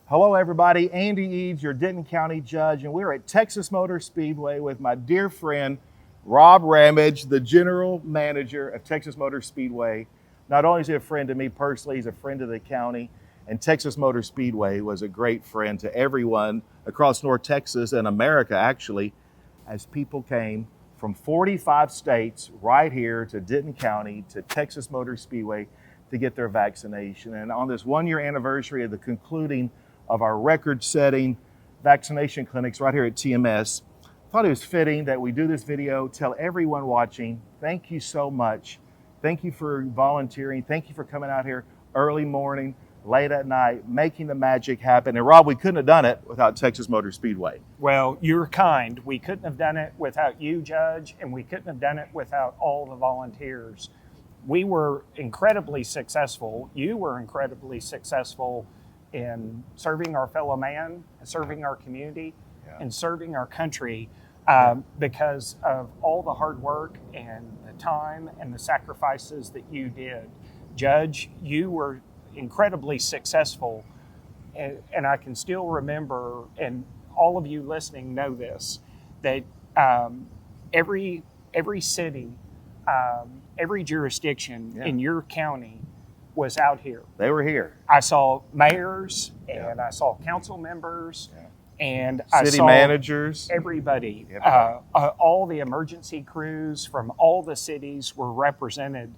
Hello everybody, Andy Eads, your Denton County judge, and we're at Texas Motor Speedway with my dear friend, Rob Ramage, the general manager of Texas Motor Speedway. Not only is he a friend to me personally, he's a friend to the county, and Texas Motor Speedway was a great friend to everyone across North Texas and America actually, as people came from 45 states right here to Denton County to Texas Motor Speedway to get their vaccination. And on this one-year anniversary of the concluding of our record-setting vaccination clinics right here at TMS, I thought it was fitting that we do this video, tell everyone watching, thank you so much. Thank you for volunteering. Thank you for coming out here early morning, late at night, making the magic happen. And Rob, we couldn't have done it without Texas Motor Speedway. Well, you're kind. We couldn't have done it without you, Judge, and we couldn't have done it without all the volunteers. We were incredibly successful. You were incredibly successful in serving our fellow man, serving our community, and serving our country because of all the hard work and the time and the sacrifices that you did. Judge, you were incredibly successful, and I can still remember, and all of you listening know this, that every city, every jurisdiction in your county was out here. They were here. I saw mayors and I saw council members and I city saw managers. Everybody. All the emergency crews from all the cities were represented.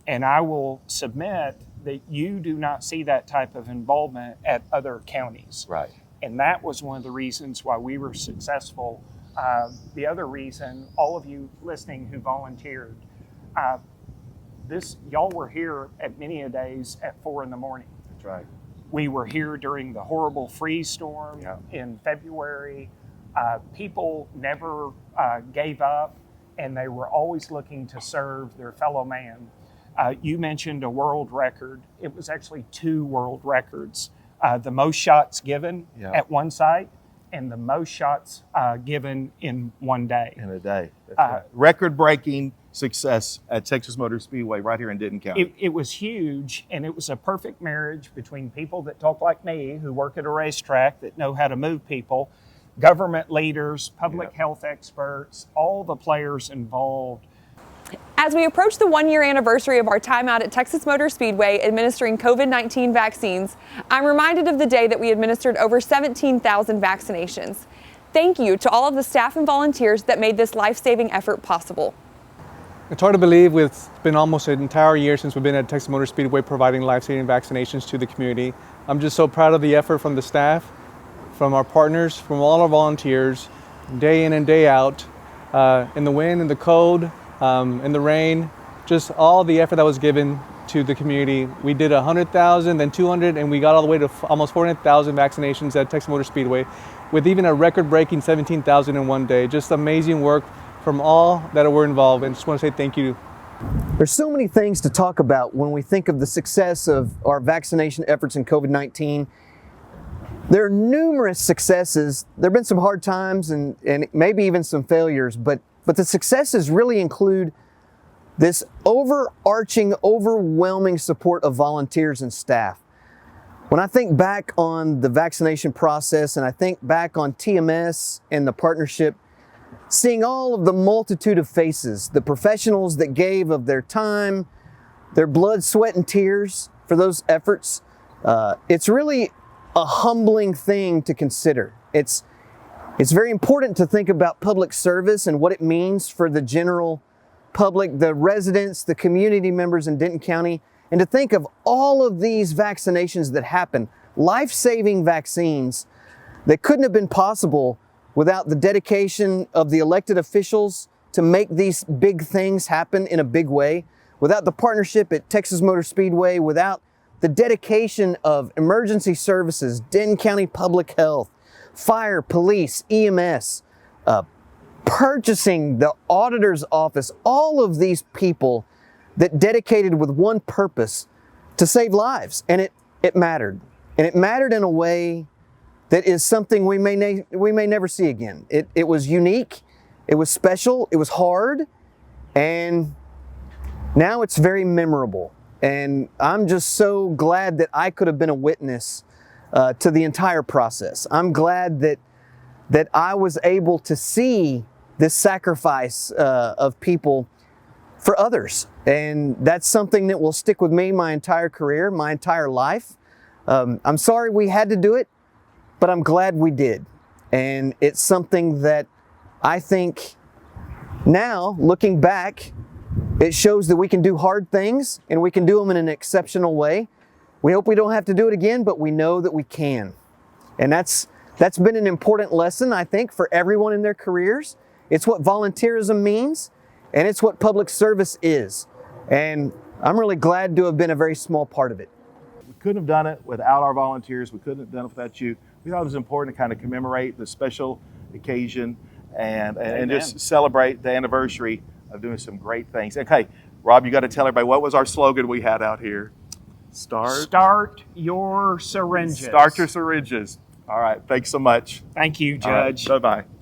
And I will submit that you do not see that type of involvement at other counties. Right. And that was one of the reasons why we were successful. The other reason, all of you listening who volunteered, y'all were here at many a days at 4 a.m. That's right. We were here during the horrible freeze storm in February. People never gave up, and they were always looking to serve their fellow man. You mentioned a world record. It was actually 2 world records. The most shots given at one site and the most shots given in one day. In a day. Right. Record-breaking success at Texas Motor Speedway right here in Denton County. It was huge, and it was a perfect marriage between people that talk like me, who work at a racetrack, that know how to move people, government leaders, public health experts, all the players involved. As we approach the 1-year anniversary of our time out at Texas Motor Speedway administering COVID-19 vaccines, I'm reminded of the day that we administered over 17,000 vaccinations. Thank you to all of the staff and volunteers that made this life-saving effort possible. It's hard to believe it's been almost an entire year since we've been at Texas Motor Speedway providing life-saving vaccinations to the community. I'm just so proud of the effort from the staff, from our partners, from all our volunteers, day in and day out, in the wind, in the cold, in the rain, just all the effort that was given to the community. We did 100,000, then 200, and we got all the way to almost 400,000 vaccinations at Texas Motor Speedway, with even a record-breaking 17,000 in one day. Just amazing work from all that were involved, and just want to say thank you. There's so many things to talk about when we think of the success of our vaccination efforts in COVID-19. There are numerous successes. There have been some hard times and maybe even some failures, but the successes really include this overarching, overwhelming support of volunteers and staff. When I think back on the vaccination process and I think back on TMS and the partnership, seeing all of the multitude of faces, the professionals that gave of their time, their blood, sweat, and tears for those efforts, it's really a humbling thing to consider. It's very important to think about public service and what it means for the general public, the residents, the community members in Denton County, and to think of all of these vaccinations that happen, life-saving vaccines that couldn't have been possible without the dedication of the elected officials to make these big things happen in a big way, without the partnership at Texas Motor Speedway, without the dedication of emergency services, Denton County Public Health, fire, police, EMS, purchasing, the auditor's office, all of these people that dedicated with one purpose to save lives. And it mattered. And it mattered in a way that is something we may never see again. It was unique, it was special, it was hard, and now it's very memorable. And I'm just so glad that I could have been a witness to the entire process. I'm glad that I was able to see this sacrifice of people for others. And that's something that will stick with me my entire career, my entire life. I'm sorry we had to do it, but I'm glad we did. And it's something that I think now, looking back, it shows that we can do hard things and we can do them in an exceptional way. We hope we don't have to do it again, but we know that we can. And that's been an important lesson, I think, for everyone in their careers. It's what volunteerism means, and it's what public service is. And I'm really glad to have been a very small part of it. We couldn't have done it without our volunteers. We couldn't have done it without you. We thought it was important to kind of commemorate the special occasion and just celebrate the anniversary of doing some great things. Okay, Rob, you got to tell everybody, what was our slogan we had out here? Start your syringes. Start your syringes. All right, thanks so much. Thank you, All right, Judge. bye-bye.